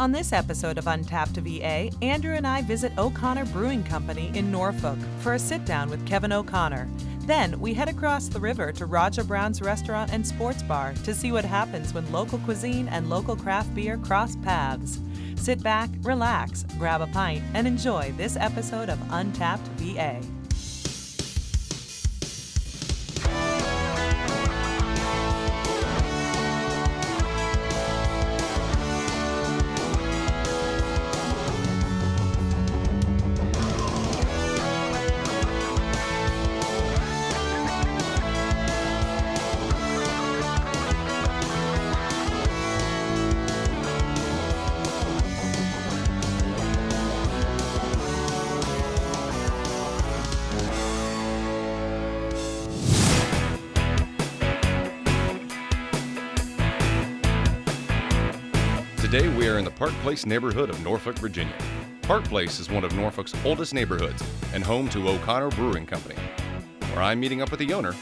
On this episode of Untapped VA, Andrew and I visit O'Connor Brewing Company in Norfolk for a sit-down with Kevin O'Connor. Then we head across the river to Raja Brown's restaurant and sports bar to see what happens when local cuisine and local craft beer cross paths. Sit back, relax, grab a pint, and enjoy this episode of Untapped VA. Today we are in the Park Place neighborhood of Norfolk, Virginia. Park Place is one of Norfolk's oldest neighborhoods and home to O'Connor Brewing Company, where I'm meeting up with the owner,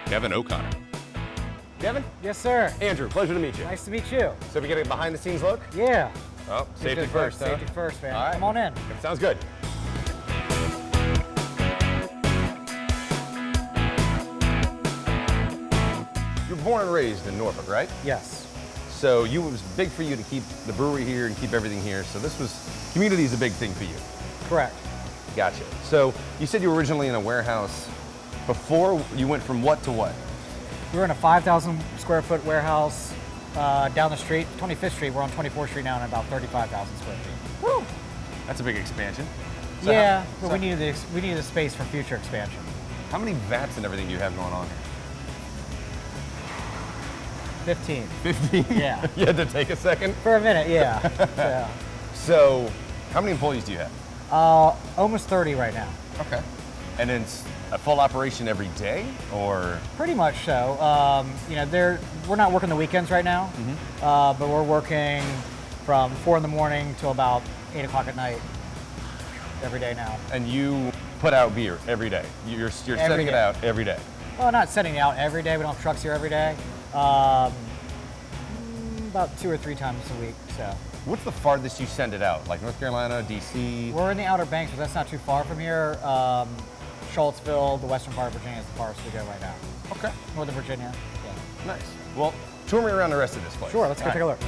Kevin O'Connor. Kevin? Yes, sir. Andrew, pleasure to meet you. Nice to meet you. So we get a behind-the-scenes look? Yeah. Oh, safety first, huh? Safety first, man. All right. Come on in. Sounds good. You're born and raised in Norfolk, right? Yes. So it was big for you to keep the brewery here and keep everything here. So community is a big thing for you. Correct. Gotcha. So you said you were originally in a warehouse. Before, you went from what to what? We were in a 5,000 square foot warehouse down the street, 25th Street. We're on 24th Street now, and about 35,000 square feet. Woo! That's a big expansion. So yeah, but we needed the space for future expansion. How many vats and everything do you have going on here? 15. 15? Yeah. You had to take a second? For a minute, yeah. Yeah. So, how many employees do you have? Almost 30 right now. Okay. And it's a full operation every day, or? Pretty much so. We're not working the weekends right now, but we're working from 4 in the morning till about 8 o'clock at night every day now. And you put out beer every day? You're setting it out every day? Well, not setting it out every day. We don't have trucks here every day. About 2 or 3 times a week. So. What's the farthest you send it out? Like North Carolina, DC? We're in the Outer Banks, but that's not too far from here. Charlottesville, the western part of Virginia is the farthest we go right now. Okay. Northern Virginia. Yeah. Nice. Well, tour me around the rest of this place. Sure, let's go take a look.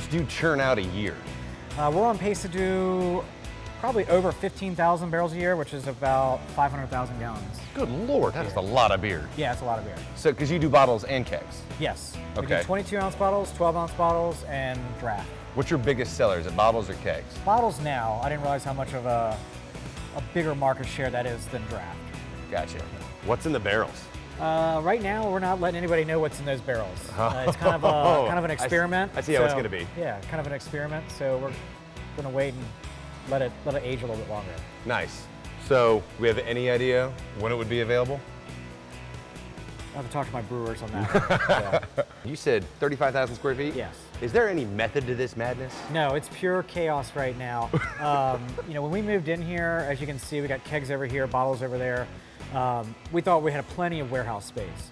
Do you churn out a year? We're on pace to do probably over 15,000 barrels a year, which is about 500,000 gallons. Good Lord, that is a lot of beer. Yeah, it's a lot of beer. So, because you do bottles and kegs? Yes. Okay. We do 22-ounce bottles, 12-ounce bottles, and draft. What's your biggest seller? Is it bottles or kegs? Bottles now. I didn't realize how much of a bigger market share that is than draft. Gotcha. What's in the barrels? Right now, we're not letting anybody know what's in those barrels. It's kind of an experiment. I see how it's going to be. Yeah, kind of an experiment. So we're going to wait and let it age a little bit longer. Nice. So, we have any idea when it would be available? I have to talk to my brewers on that. Yeah. You said 35,000 square feet? Yes. Is there any method to this madness? No, it's pure chaos right now. When we moved in here, as you can see, we got kegs over here, bottles over there. We thought we had plenty of warehouse space.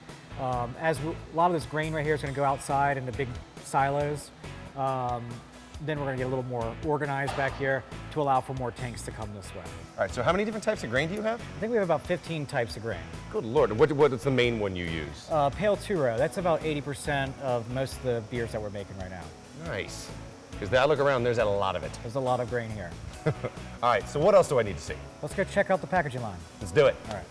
As a lot of this grain right here is going to go outside into big silos, then we're going to get a little more organized back here to allow for more tanks to come this way. All right, so how many different types of grain do you have? I think we have about 15 types of grain. Good Lord, what is the main one you use? Pale two-row, that's about 80% of most of the beers that we're making right now. Nice, because I look around, there's a lot of it. There's a lot of grain here. All right, so what else do I need to see? Let's go check out the packaging line. Let's do it. All right.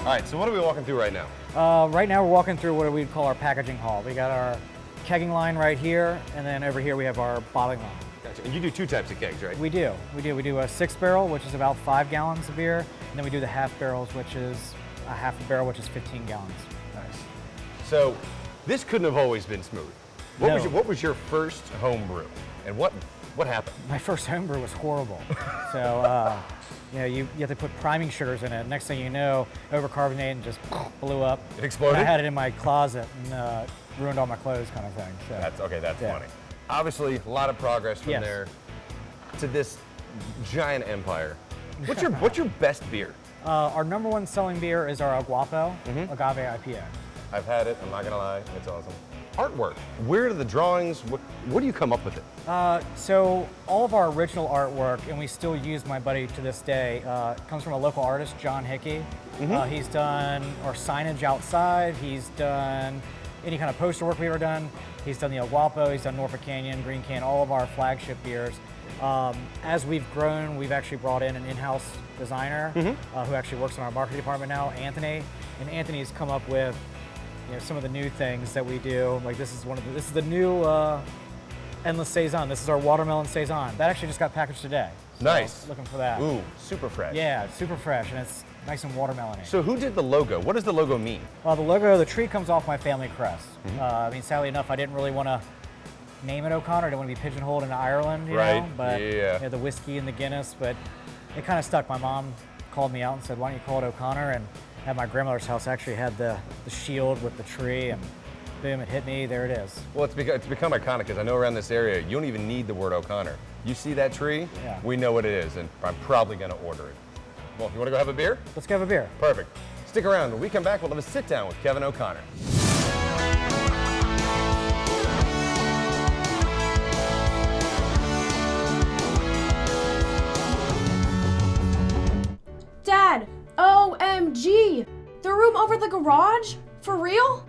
All right, so what are we walking through right now? Right now we're walking through what we'd call our packaging hall. We got our kegging line right here, and then over here we have our bottling line. Gotcha. And you do 2 types of kegs, right? We do. We do a 6 barrel, which is about 5 gallons of beer, and then we do the half barrels, which is a half a barrel, which is 15 gallons. Nice. So this couldn't have always been smooth. What was your first home brew, and what happened? My first home brew was horrible. So you have to put priming sugars in it. Next thing you know, overcarbonated and just blew up. It exploded? I had it in my closet and ruined all my clothes kind of thing. So. That's funny. Obviously, a lot of progress from there to this giant empire. What's your best beer? Our #1 selling beer is our El Guapo Agave IPA. I've had it, I'm not gonna lie, it's awesome. Artwork, where are the drawings? What do you come up with it? So all of our original artwork, and we still use my buddy to this day, comes from a local artist, John Hickey. He's done our signage outside, he's done any kind of poster work we've ever done. He's done the El Guapo, he's done Norfolk Canyon, Green Can, all of our flagship beers. As we've grown, we've actually brought in an in-house designer who actually works in our marketing department now, Anthony. And Anthony's come up with some of the new things that we do. Like this is the new Endless Saison. This is our watermelon Saison. That actually just got packaged today. So Nice. Looking for that. Ooh, super fresh. Yeah, it's super fresh and it's nice and watermelony. So who did the logo? What does the logo mean? The logo, the tree comes off my family crest. I mean, sadly enough, I didn't really want to name it O'Connor. I didn't want to be pigeonholed into Ireland, you know? But the whiskey and the Guinness, but it kind of stuck. My mom called me out and said, why don't you call it O'Connor? And at my grandmother's house, I actually had the shield with the tree, and boom, it hit me, there it is. Well, it's become iconic because I know around this area, you don't even need the word O'Connor. You see that tree, we know what it is, and I'm probably gonna order it. Well, you wanna go have a beer? Let's go have a beer. Perfect. Stick around. When we come back, we'll have a sit down with Kevin O'Connor. Dad, OMG! The room over the garage? For real?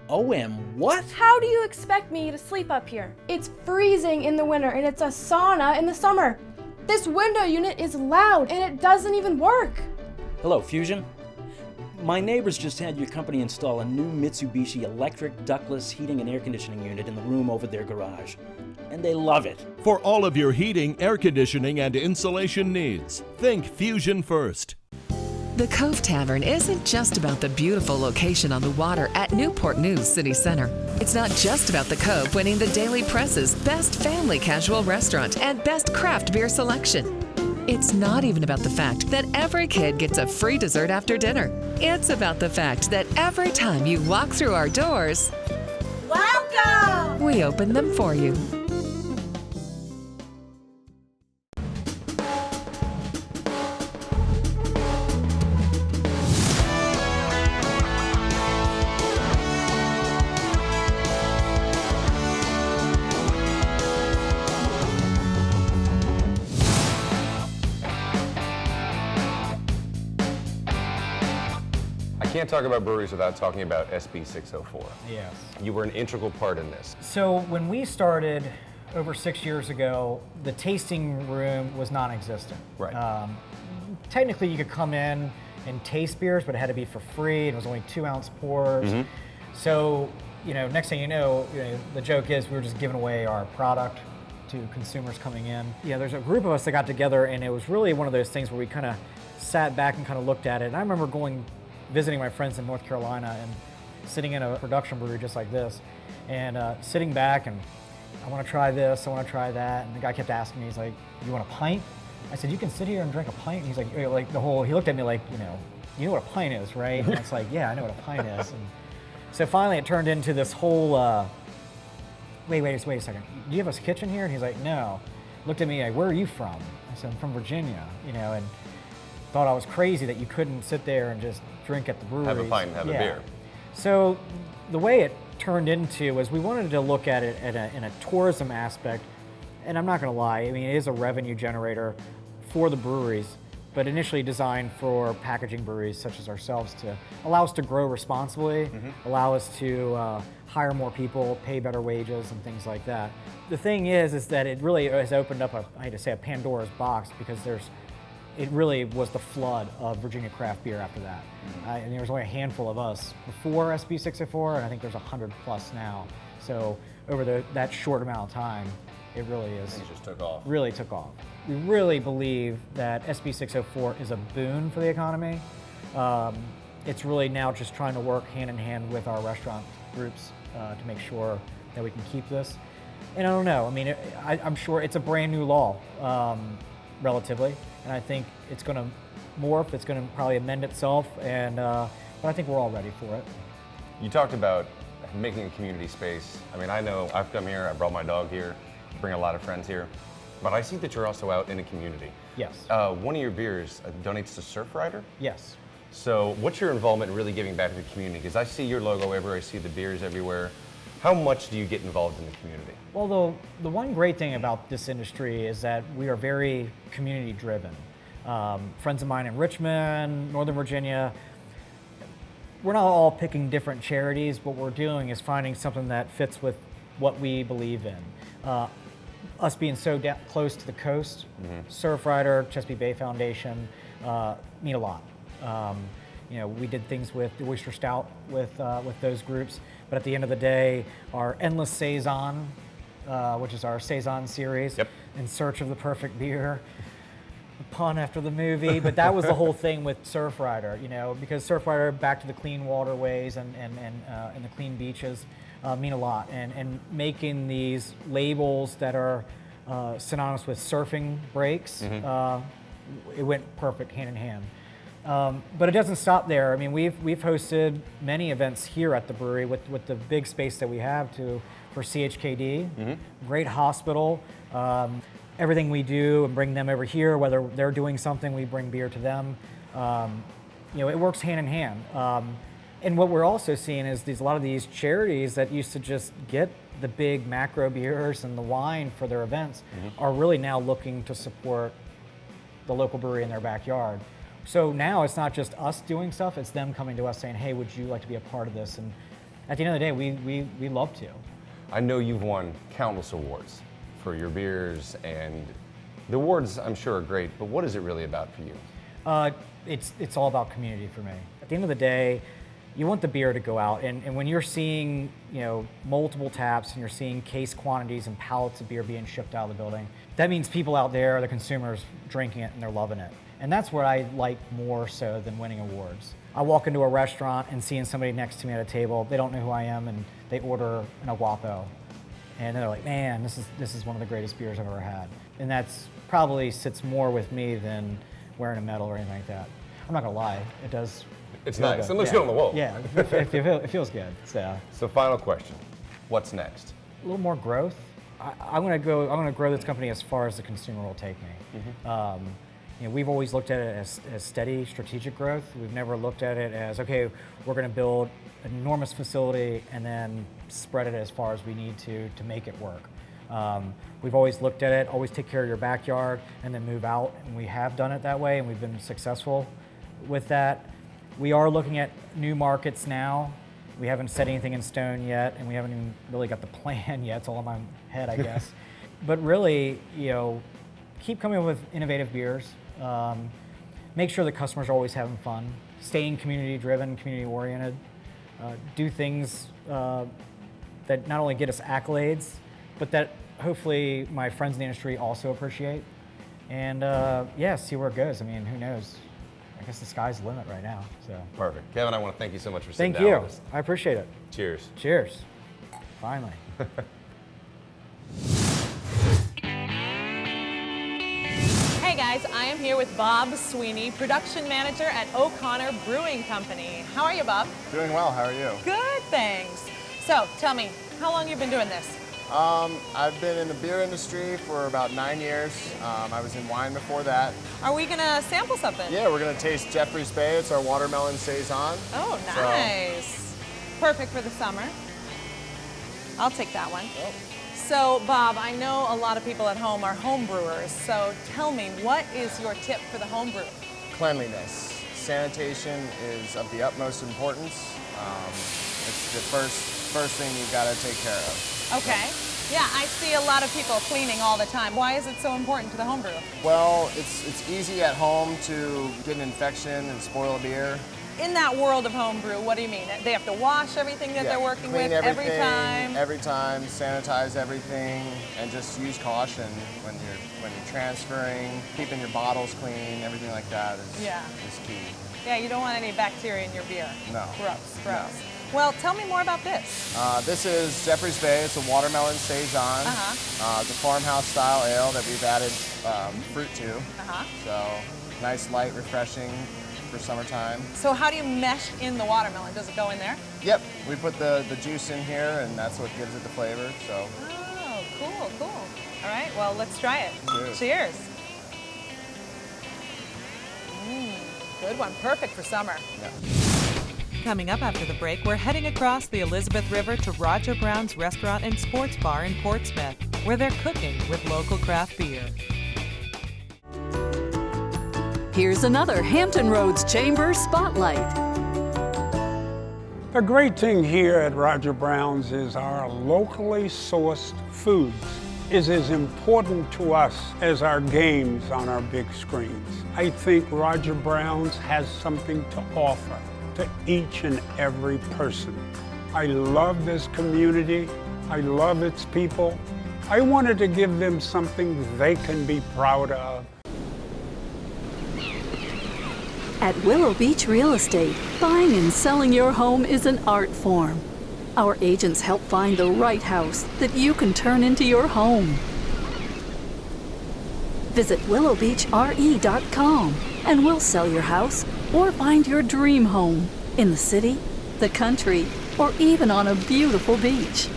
What? How do you expect me to sleep up here? It's freezing in the winter and it's a sauna in the summer. This window unit is loud and it doesn't even work. Hello, Fusion. My neighbors just had your company install a new Mitsubishi electric ductless heating and air conditioning unit in the room over their garage. And they love it. For all of your heating, air conditioning, and insulation needs, think Fusion first. The Cove Tavern isn't just about the beautiful location on the water at Newport News City Center. It's not just about the Cove winning the Daily Press's Best Family Casual Restaurant and Best Craft Beer Selection. It's not even about the fact that every kid gets a free dessert after dinner. It's about the fact that every time you walk through our doors, Welcome! we open them for you. I can't talk about breweries without talking about SB 604. Yes. You were an integral part in this. So when we started over 6 years ago, the tasting room was non-existent. Right. Technically, you could come in and taste beers, but it had to be for free, and it was only 2-ounce pours. So, next thing you know, the joke is we were just giving away our product to consumers coming in. Yeah, there's a group of us that got together, and it was really one of those things where we kind of sat back and kind of looked at it. And I remember visiting my friends in North Carolina and sitting in a production brewery just like this, and sitting back and I want to try this, I want to try that, and the guy kept asking me, he's like, "You want a pint?" I said, "You can sit here and drink a pint." And he's like he looked at me like, you know what a pint is, right? And it's like, yeah, I know what a pint is. And so finally it turned into this whole, wait a second, do you have a kitchen here? And he's like, no. Looked at me like, where are you from? I said, I'm from Virginia, and thought I was crazy that you couldn't sit there and just drink at the brewery. Have a pint and have a beer. So the way it turned into was we wanted to look at it in a tourism aspect, and I'm not going to lie, I mean, it is a revenue generator for the breweries, but initially designed for packaging breweries such as ourselves to allow us to grow responsibly, allow us to hire more people, pay better wages, and things like that. The thing is that it really has opened up I hate to say a Pandora's box, because it really was the flood of Virginia craft beer after that. And there was only a handful of us before SB 604, and I think there's 100 plus now. So over that short amount of time, it really is. Things just took off. Really took off. We really believe that SB 604 is a boon for the economy. It's really now just trying to work hand in hand with our restaurant groups to make sure that we can keep this. And I don't know, I mean, I'm sure it's a brand new law, relatively, and I think it's going to morph. It's going to probably amend itself, and but I think we're all ready for it. You talked about making a community space. I mean, I know I've come here, I brought my dog here, bring a lot of friends here, but I see that you're also out in a community. Yes. One of your beers donates to Surfrider? Yes. So what's your involvement in really giving back to the community? Because I see your logo everywhere, I see the beers everywhere. How much do you get involved in the community? Well, the one great thing about this industry is that we are very community driven. Friends of mine in Richmond, Northern Virginia, we're not all picking different charities. What we're doing is finding something that fits with what we believe in. Us being so close to the coast, Surfrider, Chesapeake Bay Foundation mean a lot. You know, we did things with the Oyster Stout with those groups, but at the end of the day, our Endless Saison, which is our Saison series, In Search of the Perfect Beer, a pun after the movie, but that was the whole thing with Surfrider, you know, because Surfrider, back to the clean waterways and the clean beaches, mean a lot, and making these labels that are synonymous with surfing breaks, it went perfect hand in hand. But it doesn't stop there. I mean, we've hosted many events here at the brewery with the big space that we have for CHKD, great hospital. Everything we do and bring them over here, whether they're doing something, we bring beer to them. You know, it works hand in hand. And what we're also seeing is a lot of these charities that used to just get the big macro beers and the wine for their events are really now looking to support the local brewery in their backyard. So now it's not just us doing stuff, it's them coming to us saying, hey, would you like to be a part of this? And at the end of the day, we love to. I know you've won countless awards for your beers, and the awards I'm sure are great, but what is it really about for you? It's all about community for me. At the end of the day, you want the beer to go out, and when you're seeing, you know, multiple taps and you're seeing case quantities and pallets of beer being shipped out of the building, that means people out there, the consumers, drinking it and they're loving it. And that's what I like more so than winning awards. I walk into a restaurant and seeing somebody next to me at a table, they don't know who I am, and they order an Aguapo. And they're like, man, this is one of the greatest beers I've ever had. And that's probably sits more with me than wearing a medal or anything like that. I'm not gonna lie, it does. It's nice. It looks good on the wall. Yeah, it feels good. So final question, what's next? A little more growth. I'm gonna grow this company as far as the consumer will take me. You know, we've always looked at it as steady strategic growth. We've never looked at it as, okay, we're gonna build an enormous facility and then spread it as far as we need to make it work. We've always looked at it, always take care of your backyard and then move out, and we have done it that way, and we've been successful with that. We are looking at new markets now. We haven't set anything in stone yet, and we haven't even really got the plan yet. It's all in my head, I guess. But really, you know, keep coming up with innovative beers. Make sure the customers are always having fun. Staying community-driven, community-oriented. Do things that not only get us accolades, but that hopefully my friends in the industry also appreciate. And yeah, see where it goes. I mean, who knows? I guess the sky's the limit right now. So Perfect. Kevin, I want to thank you so much for sitting Thank down you. with us. I appreciate it. Cheers. Cheers. Finally. Hey guys, I am here with Bob Sweeney, production manager at O'Connor Brewing Company. How are you, Bob? Doing well, how are you? Good, thanks. So, tell me, how long have you been doing this? I've been in the beer industry for about 9 years. I was in wine before that. Are we gonna sample something? Yeah, we're gonna taste Jeffrey's Bay. It's our watermelon saison. Oh, nice. Perfect for the summer. I'll take that one. Oh. So, Bob, I know a lot of people at home are home brewers, so tell me, what is your tip for the home brew? Cleanliness. Sanitation is of the utmost importance. It's the first thing you've got to take care of. Okay. Yeah, I see a lot of people cleaning all the time. Why is it so important to the home brew? Well, it's easy at home to get an infection and spoil a beer. In that world of home brew, what do you mean? They have to wash everything that they're working with every time? Every time, sanitize everything, and just use caution when you're transferring, keeping your bottles clean, everything like that is key. Yeah, you don't want any bacteria in your beer. No. Gross, gross. No. Well, tell me more about this. This is Jeffrey's Bay. It's a watermelon saison. It's a farmhouse style ale that we've added fruit to. So Nice, light, refreshing for summertime. So how do you mesh in the watermelon? Does it go in there? Yep, we put the juice in here, and that's what gives it the flavor. So. Oh, cool, cool. All right, well, let's try it. Cheers. Cheers. Good one, perfect for summer. Yeah. Coming up after the break, we're heading across the Elizabeth River to Roger Brown's Restaurant and Sports Bar in Portsmouth, where they're cooking with local craft beer. Here's another Hampton Roads Chamber Spotlight. The great thing here at Roger Brown's is our locally sourced foods is as important to us as our games on our big screens. I think Roger Brown's has something to offer to each and every person. I love this community. I love its people. I wanted to give them something they can be proud of. At Willow Beach Real Estate, buying and selling your home is an art form. Our agents help find the right house that you can turn into your home. Visit willowbeachre.com and we'll sell your house or find your dream home in the city, the country, or even on a beautiful beach.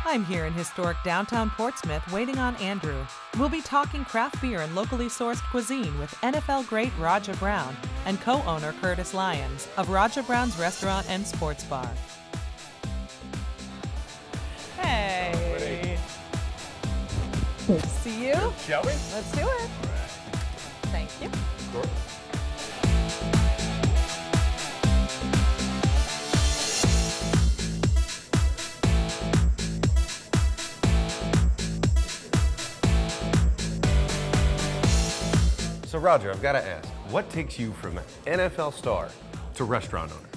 I'm here in historic downtown Portsmouth waiting on Andrew. We'll be talking craft beer and locally sourced cuisine with NFL great Roger Brown and co-owner Curtis Lyons of Roger Brown's Restaurant and Sports Bar. Hey. See you? Shall we? Let's do it. Thank you. Sure. So Roger, I've got to ask, what takes you from an NFL star to restaurant owner?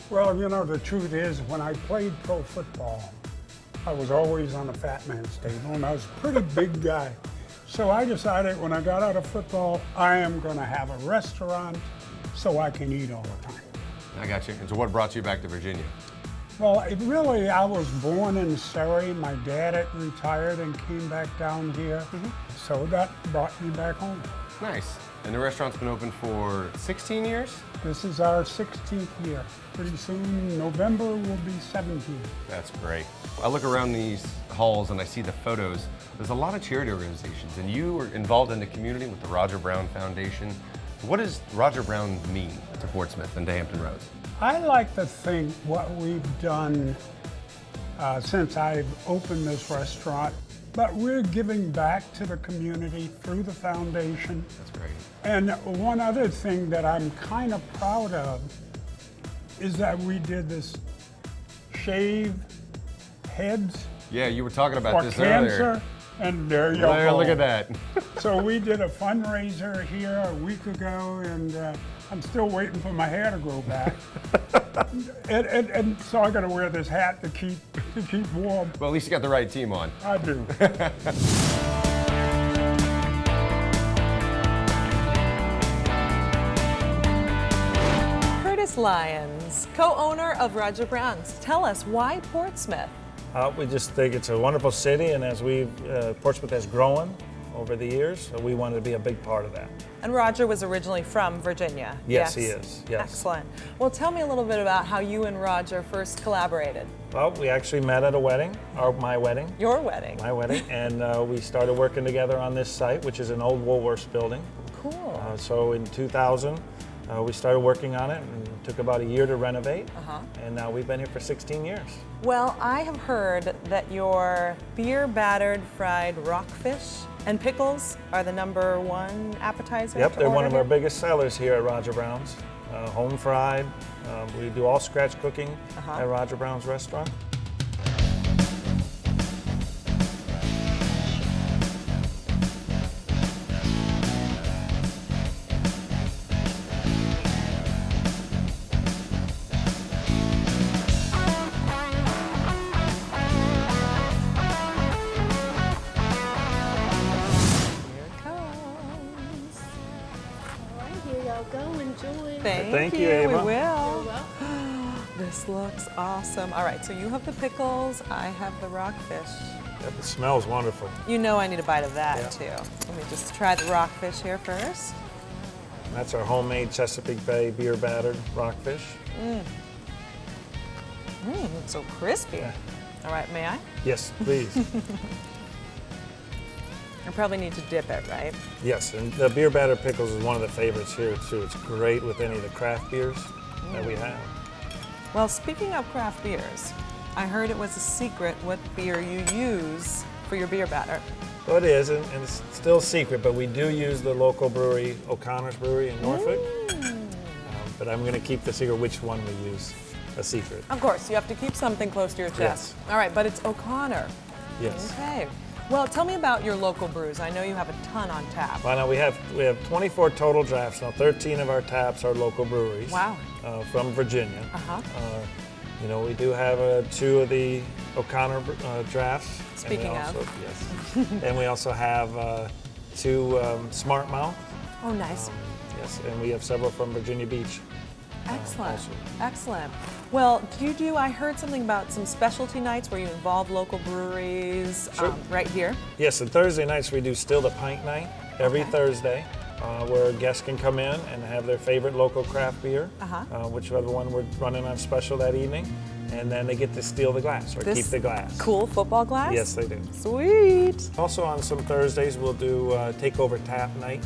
Well, you know, the truth is, when I played pro football, I was always on the fat man's table, and I was a pretty big guy. So I decided when I got out of football, I am going to have a restaurant so I can eat all the time. I got you. And so what brought you back to Virginia? Well, I was born in Surrey. My dad had retired and came back down here. So that brought me back home. Nice. And the restaurant's been open for 16 years? This is our 16th year. Pretty soon, November will be 17. That's great. I look around these halls and I see the photos. There's a lot of charity organizations, and you are involved in the community with the Roger Brown Foundation. What does Roger Brown mean to Portsmouth and to Hampton Roads? I like to think what we've done since I've opened this restaurant, but we're giving back to the community through the foundation. That's great. And one other thing that I'm kind of proud of is that we did this shave heads Yeah, you were talking about for this cancer, earlier. and there you There, go. look at that. So we did a fundraiser here a week ago, and I'm still waiting for my hair to grow back. and so I got to wear this hat to keep warm. Well, at least you got the right team on. I do. Curtis Lyons, co-owner of Roger Brown's. Tell us, why Portsmouth? We just think it's a wonderful city, and as Portsmouth has grown over the years, we wanted to be a big part of that. And Roger was originally from Virginia. Yes, he is. Yes. Excellent. Well, tell me a little bit about how you and Roger first collaborated. Well, we actually met at a wedding, or my wedding. Your wedding. My wedding, and we started working together on this site, which is an old Woolworths building. Cool. So in 2000, we started working on it, and it took about a year to renovate, and now we've been here for 16 years. Well, I have heard that your beer-battered fried rockfish and pickles are the #1 appetizer. Yep, they're one of our here? biggest sellers here at Roger Brown's. Home fried. We do all scratch cooking at Roger Brown's restaurant. Thank you, Ava. We will. This looks awesome. All right, so you have the pickles, I have the rockfish. Yep, it smells wonderful. You know I need a bite of that too. Let me just try the rockfish here first. That's our homemade Chesapeake Bay beer battered rockfish. It's so crispy. Yeah. All right, may I? Yes, please. I probably need to dip it, right? Yes, and the beer battered pickles is one of the favorites here too. It's great with any of the craft beers that we have. Well, speaking of craft beers, I heard it was a secret what beer you use for your beer batter. Well, it is, and it's still a secret, but we do use the local brewery, O'Connor's Brewery in Norfolk. But I'm going to keep the secret which one we use a secret. Of course, you have to keep something close to your chest. All right, but it's O'Connor. Yes. Okay. Well, tell me about your local brews. I know you have a ton on tap. Well, now we have 24 total drafts. Now 13 of our taps are local breweries. Wow. From Virginia. Uh-huh. You know, we do have 2 of the O'Connor drafts. Speaking of. Yes. And we also have 2 Smart Mouth. Oh, nice. Yes, and we have several from Virginia Beach. Excellent. Also. Excellent. Well, I heard something about some specialty nights where you involve local breweries right here? Yes, and Thursday nights we do Still the Pint Night every Thursday, where guests can come in and have their favorite local craft beer, whichever one we're running on special that evening, and then they get to steal the glass or keep the glass. Cool football glass? Yes, they do. Sweet. Also on some Thursdays we'll do Takeover Tap Night,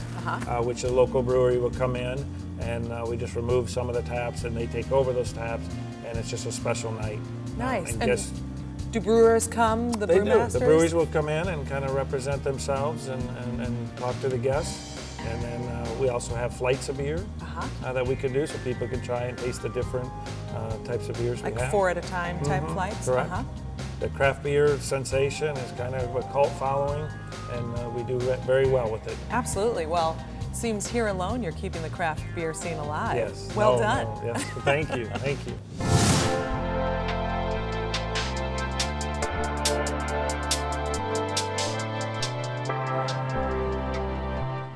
which a local brewery will come in and we just remove some of the taps and they take over those taps, and it's just a special night. Nice. And do brewers come, the brewmasters? The breweries will come in and kind of represent themselves and talk to the guests. And then we also have flights of beer that we can do so people can try and taste the different types of beers we have. Like 4 at a time type flights? Correct. The craft beer sensation is kind of a cult following, and we do very well with it. Absolutely. Well, seems here alone you're keeping the craft beer scene alive. Yes. Well done. Yes. Thank you. Thank you.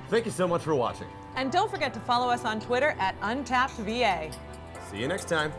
Thank you so much for watching. And don't forget to follow us on Twitter at Untapped VA. See you next time.